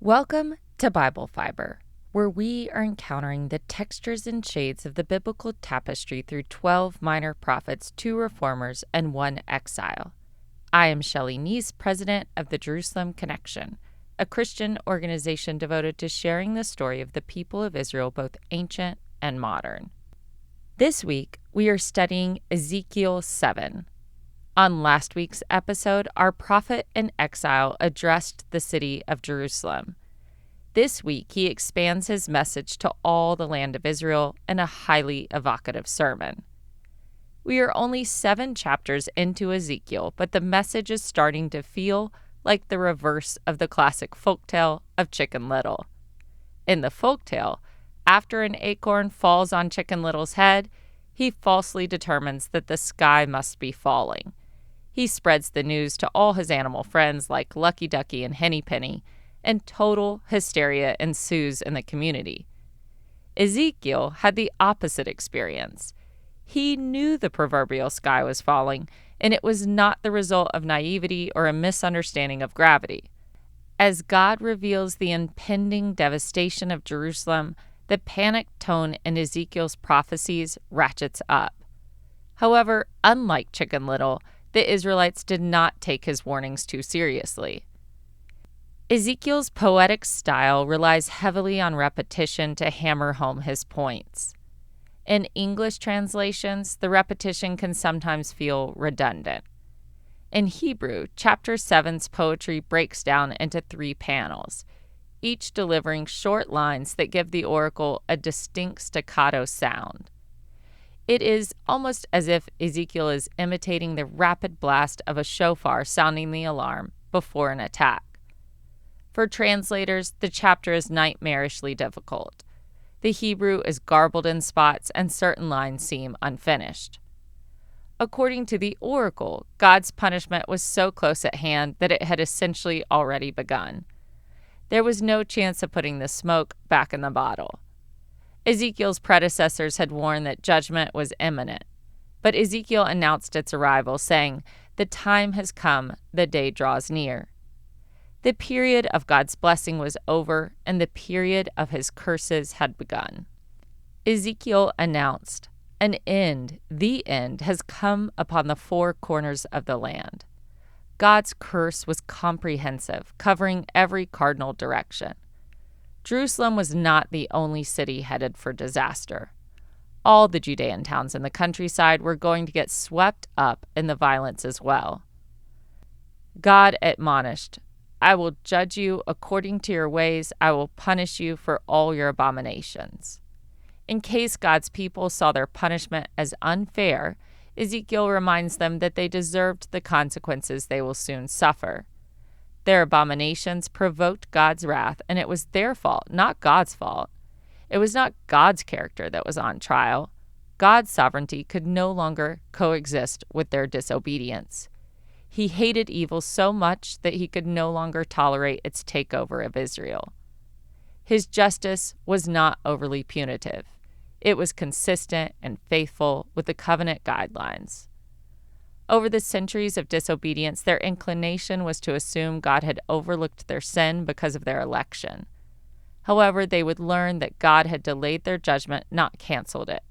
Welcome to Bible Fiber, where we are encountering the textures and shades of the biblical tapestry through 12 minor prophets, 2 reformers, and 1 exile. I am Shelley Neese, president of the Jerusalem Connection, a Christian organization devoted to sharing the story of the people of Israel, both ancient and modern. This week, we are studying Ezekiel 7. On last week's episode, our prophet-in-exile addressed the city of Jerusalem. This week, he expands his message to all the land of Israel in a highly evocative sermon. We are only 7 chapters into Ezekiel, but the message is starting to feel like the reverse of the classic folktale of Chicken Little. In the folktale, after an acorn falls on Chicken Little's head, he falsely determines that the sky must be falling. He spreads the news to all his animal friends like Ducky and Henny, and total hysteria ensues in the community. Ezekiel had the opposite experience. He knew the proverbial sky was falling, and it was not the result of naivety or a misunderstanding of gravity. As God reveals the impending devastation of Jerusalem, the panic tone in Ezekiel's prophecies ratchets up. However, unlike Chicken Little, the Israelites did not take his warnings too seriously. Ezekiel's poetic style relies heavily on repetition to hammer home his points. In English translations, the repetition can sometimes feel redundant. In Hebrew, chapter 7's poetry breaks down into 3 panels, each delivering short lines that give the oracle a distinct staccato sound. It is almost as if Ezekiel is imitating the rapid blast of a shofar sounding the alarm before an attack. For translators, the chapter is nightmarishly difficult. The Hebrew is garbled in spots, and certain lines seem unfinished. According to the oracle, God's punishment was so close at hand that it had essentially already begun. There was no chance of putting the smoke back in the bottle. Ezekiel's predecessors had warned that judgment was imminent, but Ezekiel announced its arrival, saying, "The time has come, the day draws near." The period of God's blessing was over, and the period of his curses had begun. Ezekiel announced, "An end, the end, has come upon the 4 corners of the land." God's curse was comprehensive, covering every cardinal direction. Jerusalem was not the only city headed for disaster. All the Judean towns in the countryside were going to get swept up in the violence as well. God admonished, "I will judge you according to your ways. I will punish you for all your abominations." In case God's people saw their punishment as unfair, Ezekiel reminds them that they deserved the consequences they will soon suffer. Their abominations provoked God's wrath, and it was their fault, not God's fault. It was not God's character that was on trial. God's sovereignty could no longer coexist with their disobedience. He hated evil so much that he could no longer tolerate its takeover of Israel. His justice was not overly punitive. It was consistent and faithful with the covenant guidelines. Over the centuries of disobedience, their inclination was to assume God had overlooked their sin because of their election. However, they would learn that God had delayed their judgment, not canceled it.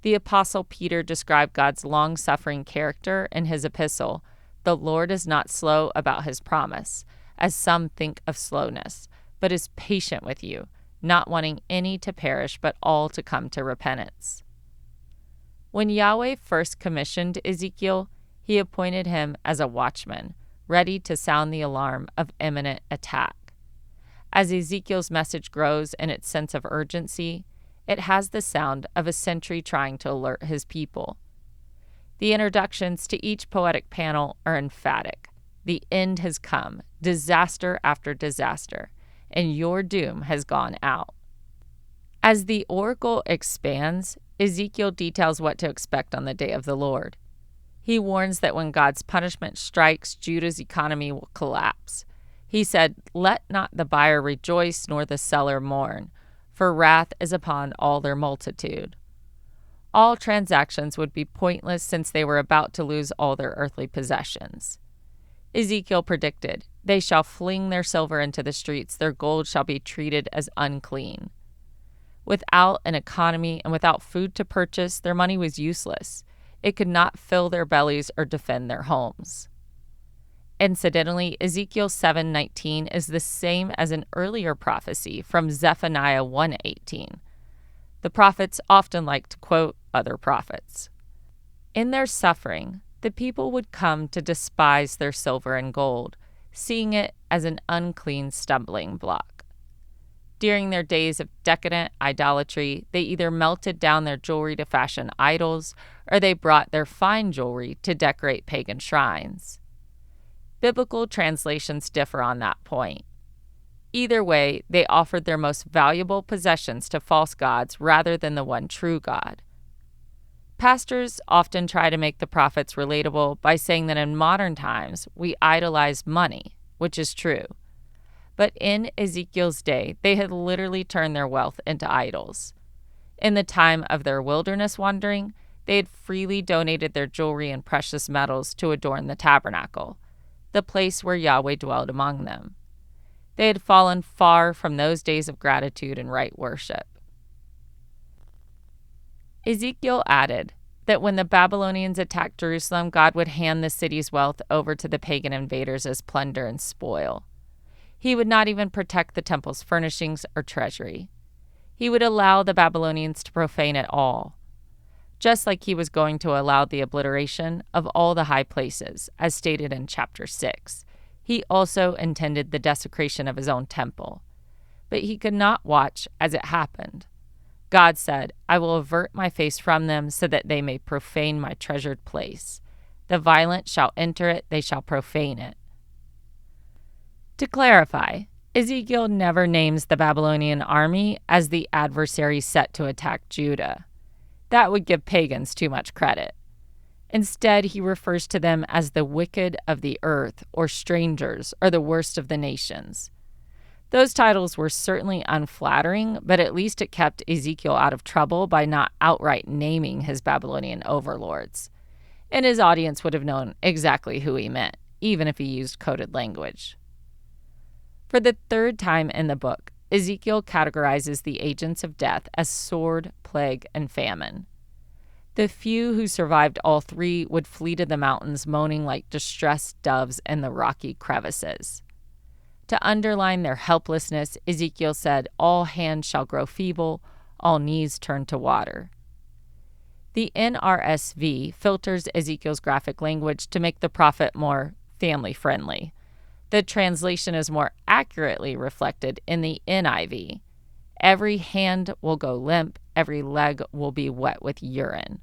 The Apostle Peter described God's long-suffering character in his epistle, "The Lord is not slow about his promise, as some think of slowness, but is patient with you, not wanting any to perish, but all to come to repentance." When Yahweh first commissioned Ezekiel, he appointed him as a watchman, ready to sound the alarm of imminent attack. As Ezekiel's message grows in its sense of urgency, it has the sound of a sentry trying to alert his people. The introductions to each poetic panel are emphatic. The end has come, disaster after disaster, and your doom has gone out. As the oracle expands, Ezekiel details what to expect on the day of the Lord. He warns that when God's punishment strikes, Judah's economy will collapse. He said, "Let not the buyer rejoice nor the seller mourn, for wrath is upon all their multitude." All transactions would be pointless since they were about to lose all their earthly possessions. Ezekiel predicted, "They shall fling their silver into the streets, their gold shall be treated as unclean." Without an economy and without food to purchase, their money was useless. It could not fill their bellies or defend their homes. Incidentally, Ezekiel 7:19 is the same as an earlier prophecy from Zephaniah 1:18. The prophets often like to quote other prophets. In their suffering, the people would come to despise their silver and gold, seeing it as an unclean stumbling block. During their days of decadent idolatry, they either melted down their jewelry to fashion idols, or they brought their fine jewelry to decorate pagan shrines. Biblical translations differ on that point. Either way, they offered their most valuable possessions to false gods rather than the one true God. Pastors often try to make the prophets relatable by saying that in modern times we idolize money, which is true. But in Ezekiel's day, they had literally turned their wealth into idols. In the time of their wilderness wandering, they had freely donated their jewelry and precious metals to adorn the tabernacle, the place where Yahweh dwelled among them. They had fallen far from those days of gratitude and right worship. Ezekiel added that when the Babylonians attacked Jerusalem, God would hand the city's wealth over to the pagan invaders as plunder and spoil. He would not even protect the temple's furnishings or treasury. He would allow the Babylonians to profane it all, just like he was going to allow the obliteration of all the high places, as stated in chapter 6. He also intended the desecration of his own temple. But he could not watch as it happened. God said, "I will avert my face from them so that they may profane my treasured place. The violent shall enter it, they shall profane it." To clarify, Ezekiel never names the Babylonian army as the adversary set to attack Judah. That would give pagans too much credit. Instead, he refers to them as the wicked of the earth, or strangers, or the worst of the nations. Those titles were certainly unflattering, but at least it kept Ezekiel out of trouble by not outright naming his Babylonian overlords. And his audience would have known exactly who he meant, even if he used coded language. For the third time in the book, Ezekiel categorizes the agents of death as sword, plague, and famine. The few who survived all three would flee to the mountains, moaning like distressed doves in the rocky crevices. To underline their helplessness, Ezekiel said, "All hands shall grow feeble, all knees turn to water." The NRSV filters Ezekiel's graphic language to make the prophet more family-friendly. The translation is more accurately reflected in the NIV. "Every hand will go limp, every leg will be wet with urine."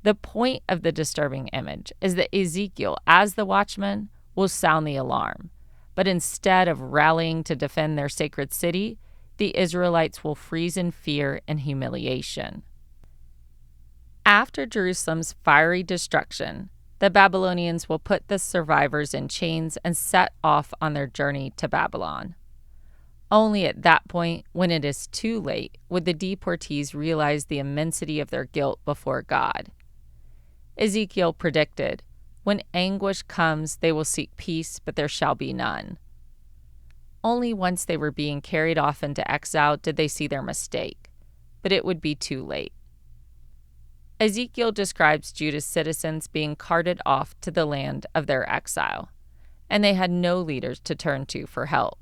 The point of the disturbing image is that Ezekiel, as the watchman, will sound the alarm. But instead of rallying to defend their sacred city, the Israelites will freeze in fear and humiliation. After Jerusalem's fiery destruction, the Babylonians will put the survivors in chains and set off on their journey to Babylon. Only at that point, when it is too late, would the deportees realize the immensity of their guilt before God. Ezekiel predicted, "When anguish comes, they will seek peace, but there shall be none." Only once they were being carried off into exile did they see their mistake, but it would be too late. Ezekiel describes Judah's citizens being carted off to the land of their exile, and they had no leaders to turn to for help.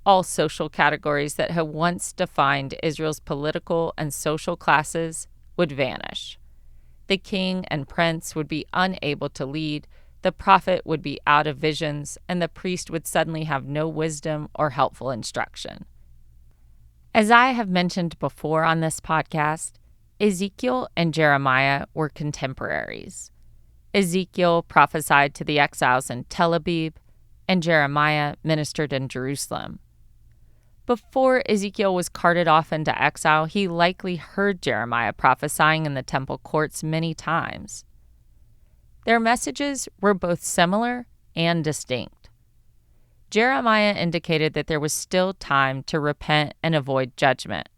All social categories that had once defined Israel's political and social classes would vanish. The king and prince would be unable to lead, the prophet would be out of visions, and the priest would suddenly have no wisdom or helpful instruction. As I have mentioned before on this podcast, Ezekiel and Jeremiah were contemporaries. Ezekiel prophesied to the exiles in Tel Aviv, and Jeremiah ministered in Jerusalem. Before Ezekiel was carted off into exile, he likely heard Jeremiah prophesying in the temple courts many times. Their messages were both similar and distinct. Jeremiah indicated that there was still time to repent and avoid judgment.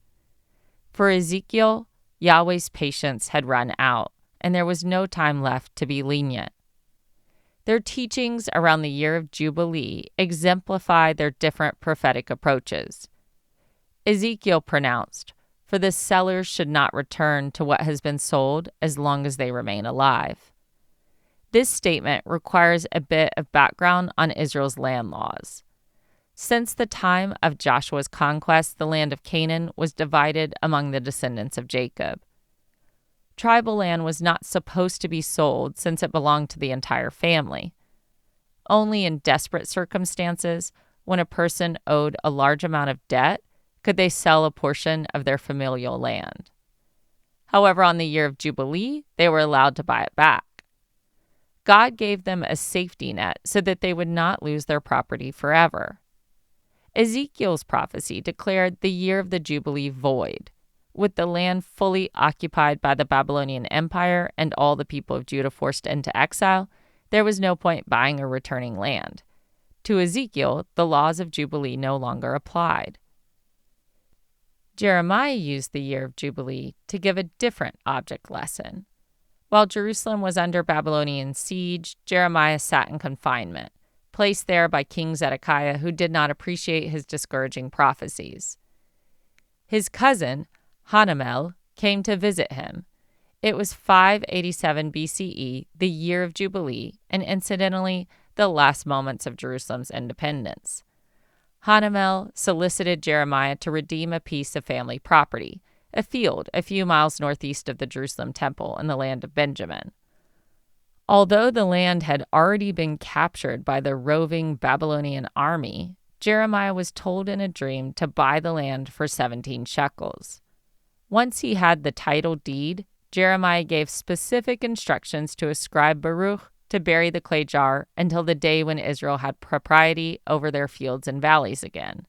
For Ezekiel, Yahweh's patience had run out, and there was no time left to be lenient. Their teachings around the year of Jubilee exemplify their different prophetic approaches. Ezekiel pronounced, "For the sellers should not return to what has been sold as long as they remain alive." This statement requires a bit of background on Israel's land laws. Since the time of Joshua's conquest, the land of Canaan was divided among the descendants of Jacob. Tribal land was not supposed to be sold since it belonged to the entire family. Only in desperate circumstances, when a person owed a large amount of debt, could they sell a portion of their familial land. However, on the year of Jubilee, they were allowed to buy it back. God gave them a safety net so that they would not lose their property forever. Ezekiel's prophecy declared the year of the Jubilee void. With the land fully occupied by the Babylonian Empire and all the people of Judah forced into exile, there was no point buying or returning land. To Ezekiel, the laws of Jubilee no longer applied. Jeremiah used the year of Jubilee to give a different object lesson. While Jerusalem was under Babylonian siege, Jeremiah sat in confinement, placed there by King Zedekiah, who did not appreciate his discouraging prophecies. His cousin, Hanamel, came to visit him. It was 587 BCE, the year of Jubilee, and incidentally, the last moments of Jerusalem's independence. Hanamel solicited Jeremiah to redeem a piece of family property, a field a few miles northeast of the Jerusalem temple in the land of Benjamin. Although the land had already been captured by the roving Babylonian army, Jeremiah was told in a dream to buy the land for 17 shekels. Once he had the title deed, Jeremiah gave specific instructions to his scribe Baruch to bury the clay jar until the day when Israel had propriety over their fields and valleys again.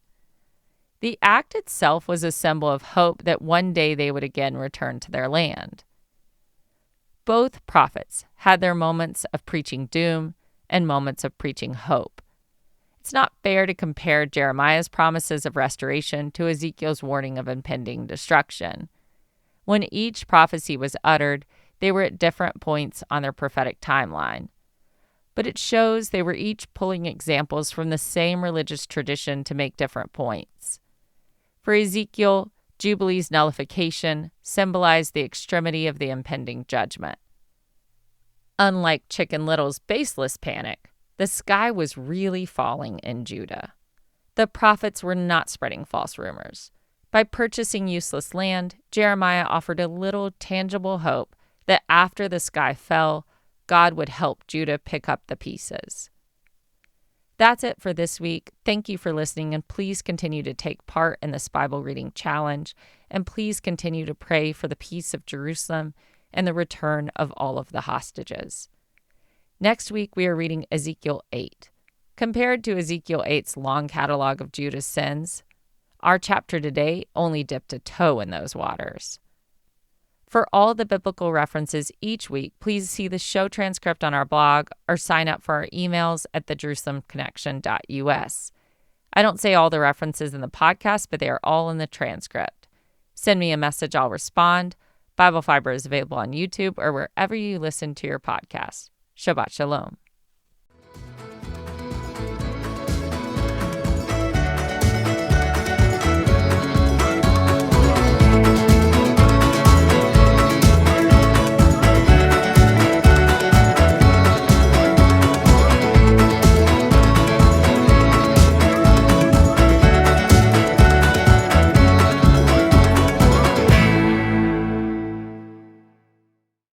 The act itself was a symbol of hope that one day they would again return to their land. Both prophets had their moments of preaching doom and moments of preaching hope. It's not fair to compare Jeremiah's promises of restoration to Ezekiel's warning of impending destruction. When each prophecy was uttered, they were at different points on their prophetic timeline. But it shows they were each pulling examples from the same religious tradition to make different points. For Ezekiel, Jubilee's nullification symbolized the extremity of the impending judgment. Unlike Chicken Little's baseless panic, the sky was really falling in Judah. The prophets were not spreading false rumors. By purchasing useless land, Jeremiah offered a little tangible hope that after the sky fell, God would help Judah pick up the pieces. That's it for this week. Thank you for listening, and please continue to take part in this Bible reading challenge, and please continue to pray for the peace of Jerusalem and the return of all of the hostages. Next week, we are reading Ezekiel 8. Compared to Ezekiel 8's long catalog of Judah's sins, our chapter today only dipped a toe in those waters. For all the biblical references each week, please see the show transcript on our blog or sign up for our emails at thejerusalemconnection.us. I don't say all the references in the podcast, but they are all in the transcript. Send me a message, I'll respond. Bible Fiber is available on YouTube or wherever you listen to your podcast. Shabbat Shalom.